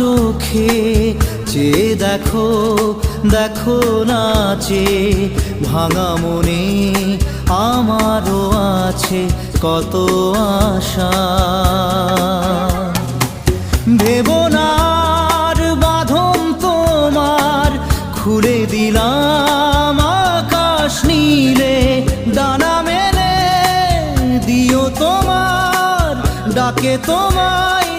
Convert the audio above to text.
চোখে চেয়ে দেখো, দেখো নাচে ভাঙা মনে আমারও আছে কত আশা। ভেবনার বাঁধন তোমার খুলে দিলাম আকাশ নীলে, ডানা মেলে দিও তোমার ডাকে তোমায়